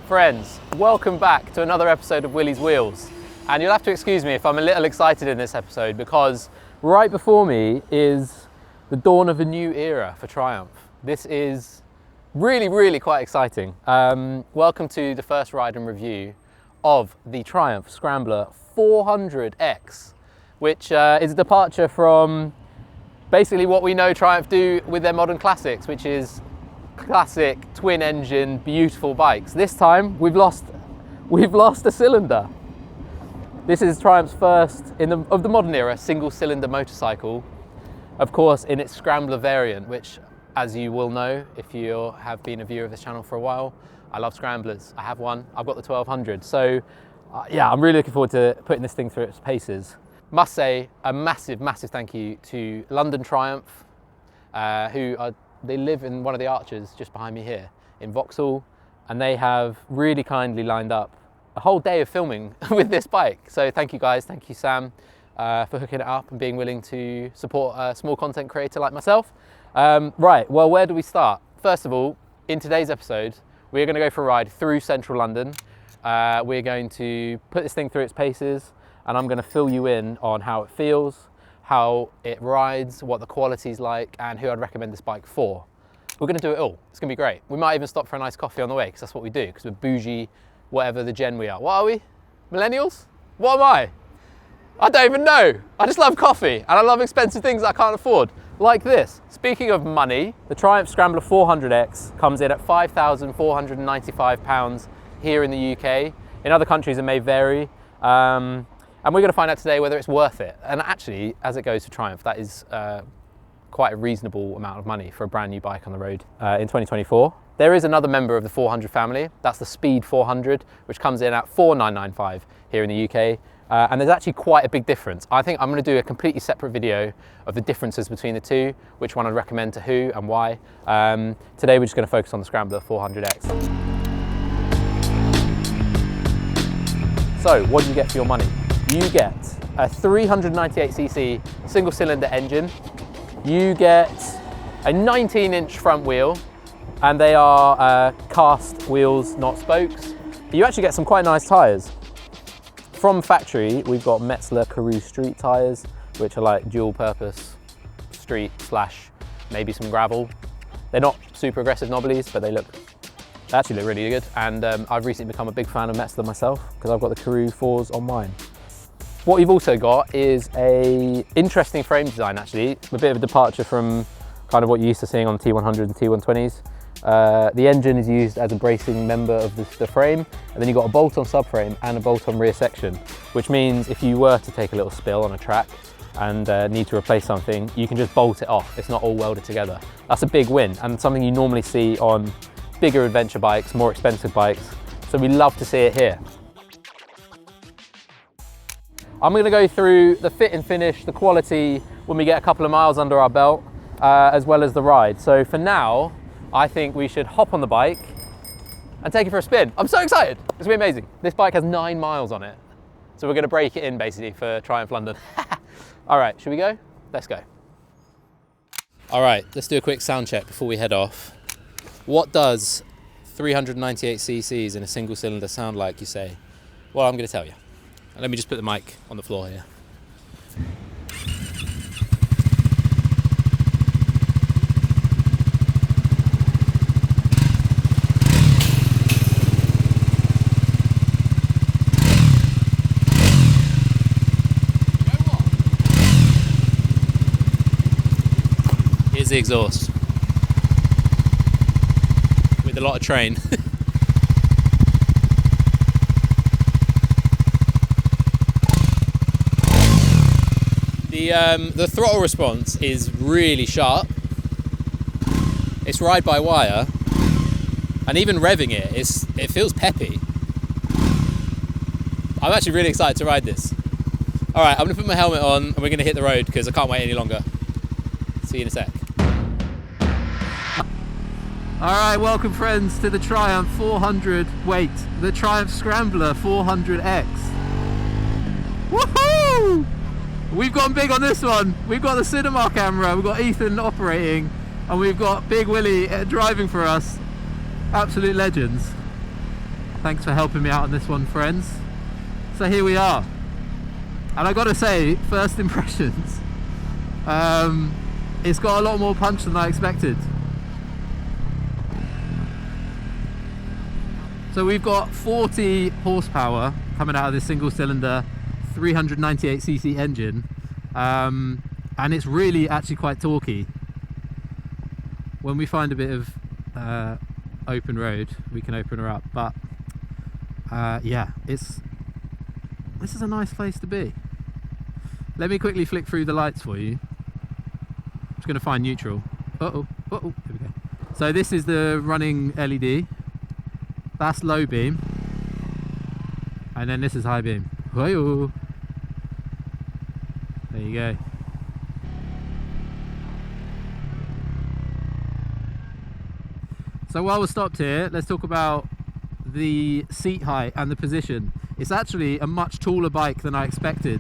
Friends, welcome back to another episode of Willie's Wheels. And you'll have to excuse me if I'm a little excited in this episode because right before me is the dawn of a new era for Triumph. This is really quite exciting. Welcome to the first ride and review of the Triumph Scrambler 400X, which is a departure from basically what we know Triumph do with their modern classics, which is classic twin engine beautiful bikes. This time we've lost a cylinder. This is Triumph's first of the modern era single cylinder motorcycle, of course in its Scrambler variant, which, as you will know if you have been a viewer of this channel for a while, I love Scramblers. I have one, I've got the 1200, so yeah, I'm really looking forward to putting this thing through its paces. Must say a massive thank you to London Triumph, they live in one of the arches just behind me here in Vauxhall, and they have really kindly lined up a whole day of filming with this bike. So thank you guys, thank you Sam for hooking it up and being willing to support a small content creator like myself. Right, well, where do we start? First of all, in today's episode, we're going to go for a ride through central London. We're going to put this thing through its paces, and I'm going to fill you in on how it feels, how it rides, what the quality's like, and who I'd recommend this bike for. We're going to do it all. It's going to be great. We might even stop for a nice coffee on the way, because that's what we do, because we're bougie, whatever the gen we are. What are we? Millennials? What am I? I don't even know. I just love coffee, and I love expensive things I can't afford, like this. Speaking of money, the Triumph Scrambler 400X comes in at £5,495 here in the UK. In other countries it may vary. And we're going to find out today whether it's worth it. And actually, as it goes to Triumph, that is quite a reasonable amount of money for a brand new bike on the road in 2024. There is another member of the 400 family. That's the Speed 400, which comes in at £4,995 here in the UK. And there's actually quite a big difference. I think I'm going to do a completely separate video of the differences between the two, which one I'd recommend to who and why. Today we're just going to focus on the Scrambler 400X. So, what do you get for your money? You get a 398cc single cylinder engine, you get a 19-inch front wheel, and they are cast wheels, not spokes. You actually get some quite nice tyres. From factory, we've got Metzeler Karoo street tyres, which are like dual purpose street slash maybe some gravel. They're not super aggressive knobblies, but they actually look really good. And I've recently become a big fan of Metzeler myself, because I've got the Karoo 4s on mine. What you've also got is a interesting frame design, actually. A bit of a departure from kind of what you're used to seeing on T100 and T120s. The engine is used as a bracing member of the frame, and then you've got a bolt-on subframe and a bolt-on rear section, which means if you were to take a little spill on a track and need to replace something, you can just bolt it off. It's not all welded together. That's a big win, and something you normally see on bigger adventure bikes, more expensive bikes. So we love to see it here. I'm going to go through the fit and finish, the quality when we get a couple of miles under our belt, as well as the ride. So for now, I think we should hop on the bike and take it for a spin. I'm so excited. It's going to be amazing. This bike has 9 miles on it. So we're going to break it in basically for Triumph London. All right, should we go? Let's go. All right, let's do a quick sound check before we head off. What does 398 cc's in a single cylinder sound like, you say? Well, I'm going to tell you. Let me just put the mic on the floor here. Here's the exhaust. With a lot of train. The throttle response is really sharp. It's ride by wire, and even revving it feels peppy. I'm actually really excited to ride this. All right, I'm gonna put my helmet on and we're gonna hit the road because I can't wait any longer. See you in a sec. All right, welcome friends to the Triumph 400, the Triumph Scrambler 400X. Woohoo! We've gone big on this one. We've got the cinema camera, we've got Ethan operating, and we've got Big Willie driving for us. Absolute legends. Thanks for helping me out on this one, friends. So here we are. And I gotta say, first impressions, it's got a lot more punch than I expected. So we've got 40 horsepower coming out of this single cylinder 398cc engine, and it's really actually quite torquey. When we find a bit of open road, we can open her up, but yeah, this is a nice place to be. Let me quickly flick through the lights for you. I'm just going to find neutral. Here we go. So this is the running LED. That's low beam. And then this is high beam. Whoa. There you go. So while we're stopped here, let's talk about the seat height and the position. It's actually a much taller bike than I expected.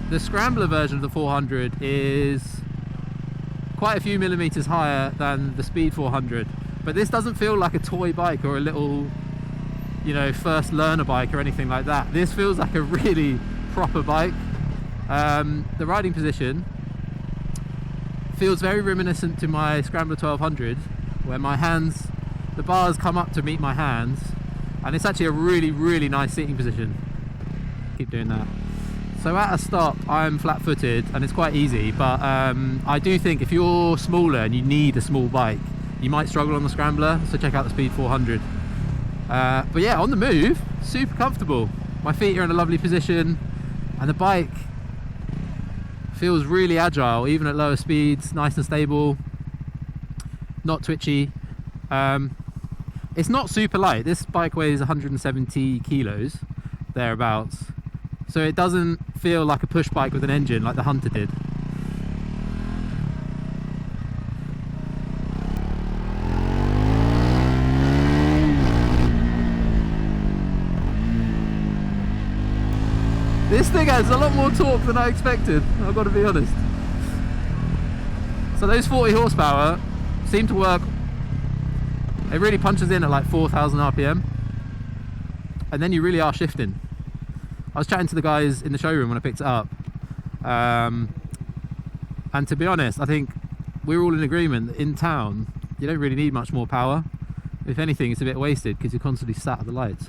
The Scrambler version of the 400 is quite a few millimeters higher than the Speed 400, but this doesn't feel like a toy bike or a little, you know, first learner bike or anything like that. This feels like a really proper bike. The riding position feels very reminiscent to my Scrambler 1200, where my hands, the bars come up to meet my hands, and it's actually a really nice seating position. Keep doing that. So at a stop, I'm flat-footed and it's quite easy, but I do think if you're smaller and you need a small bike, you might struggle on the Scrambler, so check out the Speed 400. But yeah, on the move, super comfortable. My feet are in a lovely position, and the bike feels really agile, even at lower speeds, nice and stable, not twitchy. It's not super light. This bike weighs 170 kilos, thereabouts. So it doesn't feel like a push bike with an engine like the Hunter did. This thing has a lot more torque than I expected, I've got to be honest. So those 40 horsepower seem to work. It really punches in at like 4,000 RPM, and then you really are shifting. I was chatting to the guys in the showroom when I picked it up, and to be honest, I think we're all in agreement that in town you don't really need much more power. If anything, it's a bit wasted because you're constantly sat at the lights.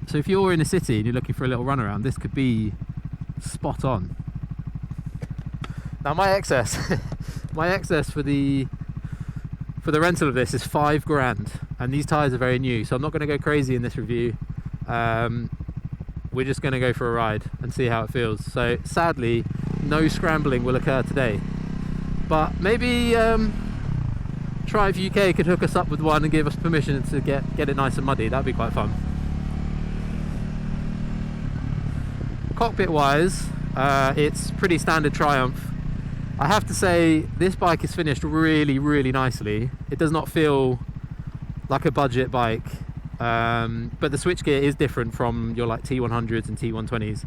So if you're in a city and you're looking for a little run around, this could be spot on. Now my excess for the rental of this is £5,000, and these tyres are very new, so I'm not going to go crazy in this review. We're just going to go for a ride and see how it feels. So sadly, no scrambling will occur today, but maybe Triumph UK could hook us up with one and give us permission to get it nice and muddy. That'd be quite fun. Cockpit wise, it's pretty standard Triumph. I have to say, this bike is finished really nicely. It does not feel like a budget bike, but the switchgear is different from your like T100s and T120s.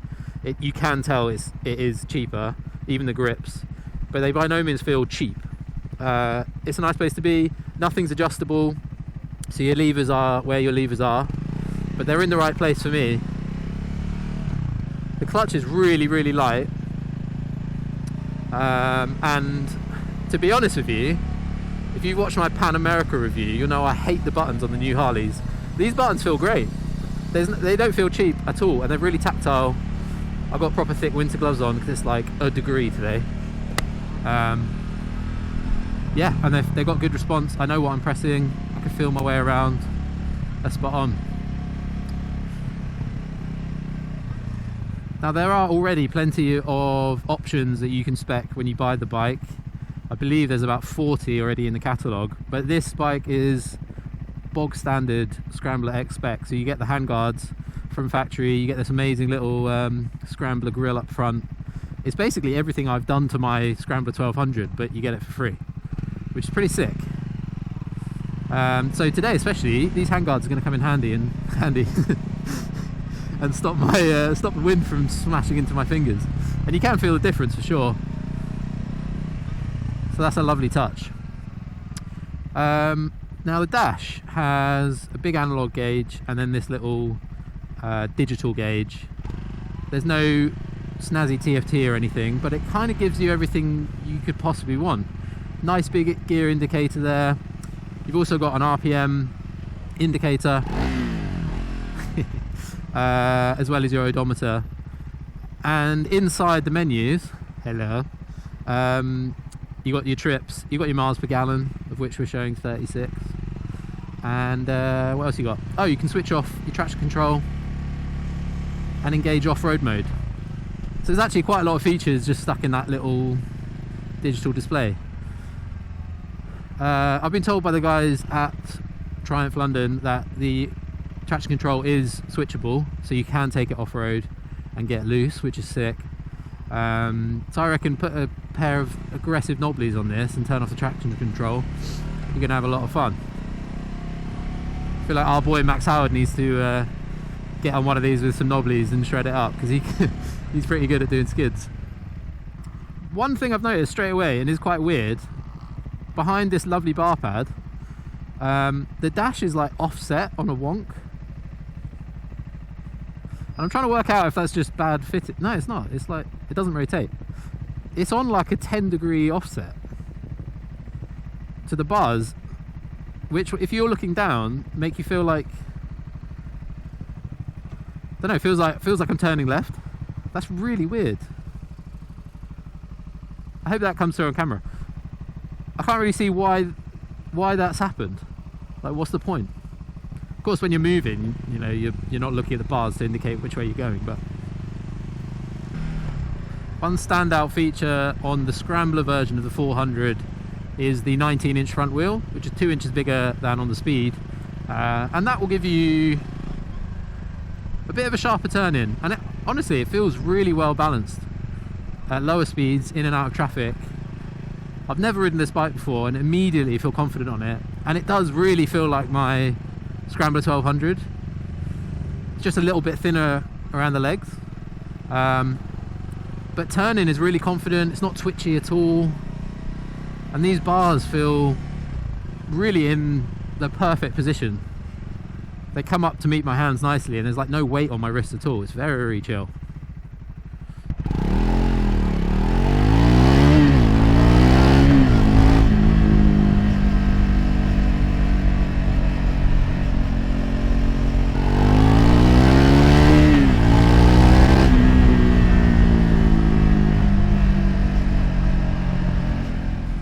You can tell it is cheaper, even the grips, but they by no means feel cheap. It's a nice place to be. Nothing's adjustable, so your levers are where your levers are, but they're in the right place for me. The clutch is really light, and to be honest with you, if you've watched my Pan America review, you'll know I hate the buttons on the new Harleys. These buttons feel great. They don't feel cheap at all, and they're really tactile. I've got proper thick winter gloves on because it's like a degree today. Yeah, and they've got good response. I know what I'm pressing. I can feel my way around. They're spot on. Now there are already plenty of options that you can spec when you buy the bike. I believe there's about 40 already in the catalogue, but this bike is bog standard Scrambler X spec. So you get the handguards from factory, you get this amazing little Scrambler grille up front. It's basically everything I've done to my Scrambler 1200, but you get it for free, which is pretty sick. So today especially, these handguards are going to come in handy and stop the wind from smashing into my fingers, and you can feel the difference for sure. So that's a lovely touch. Now the dash has a big analog gauge and then this little digital gauge. There's no snazzy TFT or anything, but it kind of gives you everything you could possibly want. Nice big gear indicator there. You've also got an RPM indicator as well as your odometer. And inside the menus, hello, you got your trips, you got your miles per gallon, of which we're showing 36. And what else you got? Oh, you can switch off your traction control and engage off-road mode. So there's actually quite a lot of features just stuck in that little digital display. I've been told by the guys at Triumph London that the traction control is switchable, so you can take it off-road and get loose, which is sick. So I reckon put a pair of aggressive knobblies on this and turn off the traction control. You're gonna have a lot of fun. I feel like our boy Max Howard needs to get on one of these with some knobblies and shred it up, because he's pretty good at doing skids. One thing I've noticed straight away, and is quite weird, behind this lovely bar pad, the dash is like offset on a wonk. And I'm trying to work out if that's just bad fitting. No, it's not. It's like, it doesn't rotate. It's on like a 10-degree offset to the bars, which if you're looking down, make you feel like, I don't know, feels like I'm turning left. That's really weird. I hope that comes through on camera. I can't really see why that's happened. Like, what's the point? Of course, when you're moving, you know, you're not looking at the bars to indicate which way you're going. But one standout feature on the Scrambler version of the 400 is the 19-inch front wheel, which is 2 inches bigger than on the Speed, and that will give you a bit of a sharper turn in. And honestly, it feels really well balanced at lower speeds, in and out of traffic. I've never ridden this bike before and immediately feel confident on it, and it does really feel like my Scrambler 1200. It's just a little bit thinner around the legs, but turning is really confident. It's not twitchy at all, and these bars feel really in the perfect position. They come up to meet my hands nicely, and there's like no weight on my wrist at all. It's very, very chill.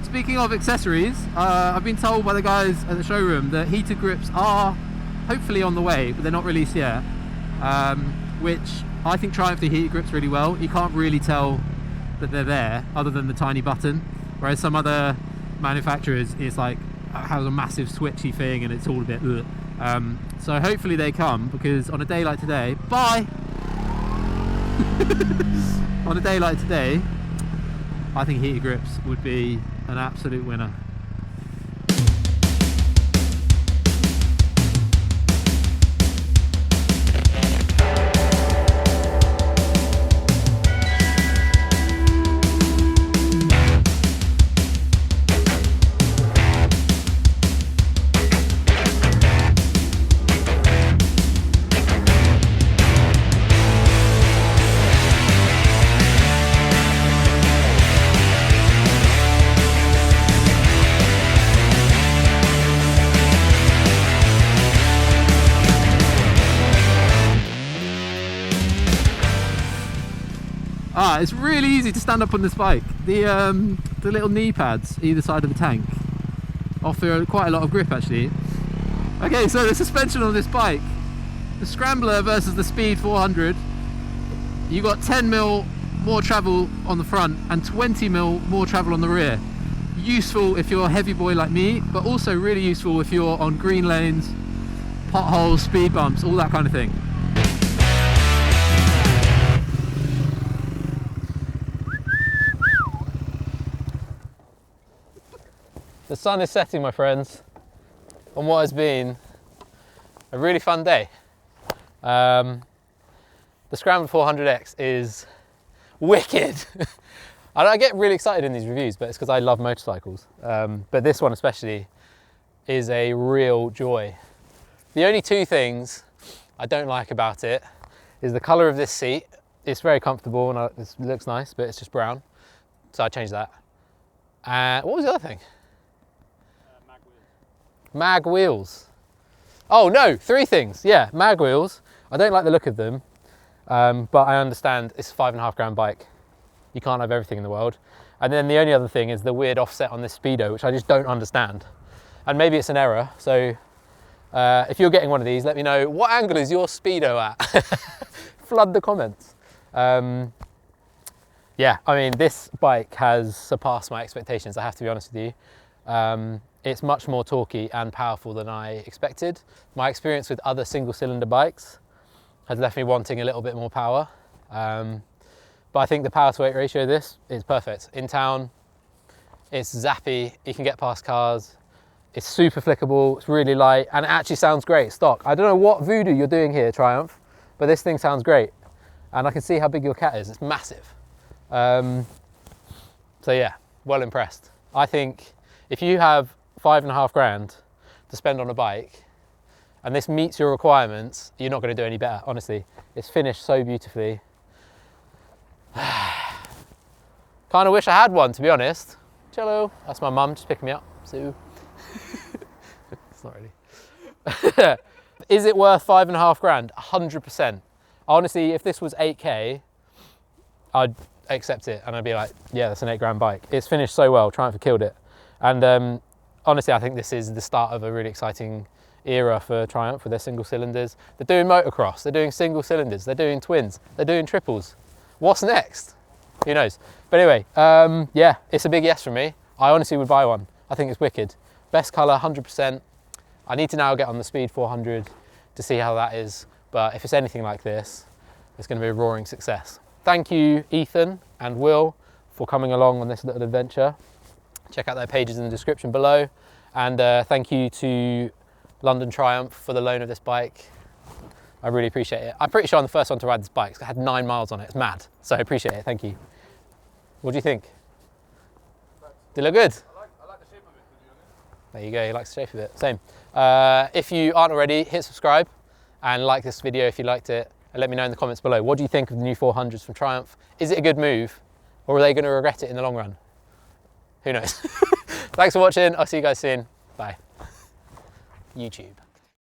Speaking of accessories, I've been told by the guys at the showroom that heated grips are hopefully on the way, but they're not released yet, which I think Triumph do heated grips really well. You can't really tell that they're there other than the tiny button, whereas some other manufacturers, it's like has a massive switchy thing and it's all a bit so hopefully they come, because on a day like today, on a day like today, I think heated grips would be an absolute winner. It's really easy to stand up on this bike. The little knee pads either side of the tank offer quite a lot of grip actually. Okay, so the suspension on this bike, the Scrambler versus the Speed 400, you got 10mm more travel on the front and 20mm more travel on the rear. Useful if you're a heavy boy like me, but also really useful if you're on green lanes, potholes, speed bumps, all that kind of thing. The sun is setting, my friends, on what has been a really fun day. The Scrambler 400X is wicked. I get really excited in these reviews, but it's because I love motorcycles. But this one especially is a real joy. The only two things I don't like about it is the colour of this seat. It's very comfortable and it looks nice, but it's just brown. So I changed that. What was the other thing? Mag wheels. Mag wheels. Oh no, 3 things. Yeah, mag wheels. I don't like the look of them, but I understand it's a £5.5 bike. You can't have everything in the world. And then the only other thing is the weird offset on this Speedo, which I just don't understand. And maybe it's an error, so if you're getting one of these, let me know, what angle is your Speedo at? Flood the comments. Yeah, I mean, this bike has surpassed my expectations, I have to be honest with you. It's much more torquey and powerful than I expected. My experience with other single-cylinder bikes has left me wanting a little bit more power. But I think the power to weight ratio of this is perfect. In town, it's zappy, you can get past cars, it's super flickable, it's really light, and it actually sounds great stock. I don't know what voodoo you're doing here, Triumph, but this thing sounds great. And I can see how big your cat is, it's massive. So yeah, well impressed. I think if you have £5.5 to spend on a bike, and this meets your requirements, you're not going to do any better, honestly. It's finished so beautifully. Kind of wish I had one, to be honest. Cello. That's my mum just picking me up. So it's not really. Is it worth £5.5? 100%. Honestly, if this was 8K, I'd accept it and I'd be like, yeah, that's an £8 bike. It's finished so well. Triumph have killed it. And honestly, I think this is the start of a really exciting era for Triumph with their single cylinders. They're doing motocross, they're doing single cylinders, they're doing twins, they're doing triples. What's next? Who knows? But anyway, yeah, it's a big yes from me. I honestly would buy one. I think it's wicked. Best colour, 100%. I need to now get on the Speed 400 to see how that is. But if it's anything like this, it's going to be a roaring success. Thank you, Ethan and Will, for coming along on this little adventure. Check out their pages in the description below. And thank you to London Triumph for the loan of this bike. I really appreciate it. I'm pretty sure I'm the first one to ride this bike. It had 9 miles on it. It's mad. So I appreciate it. Thank you. What do you think? Did it look good? I like the shape of it, to be honest. There you go. He likes the shape of it. Same. If you aren't already, hit subscribe and like this video if you liked it. And let me know in the comments below. What do you think of the new 400s from Triumph? Is it a good move? Or are they going to regret it in the long run? Who knows? Thanks for watching. I'll see you guys soon. Bye. YouTube.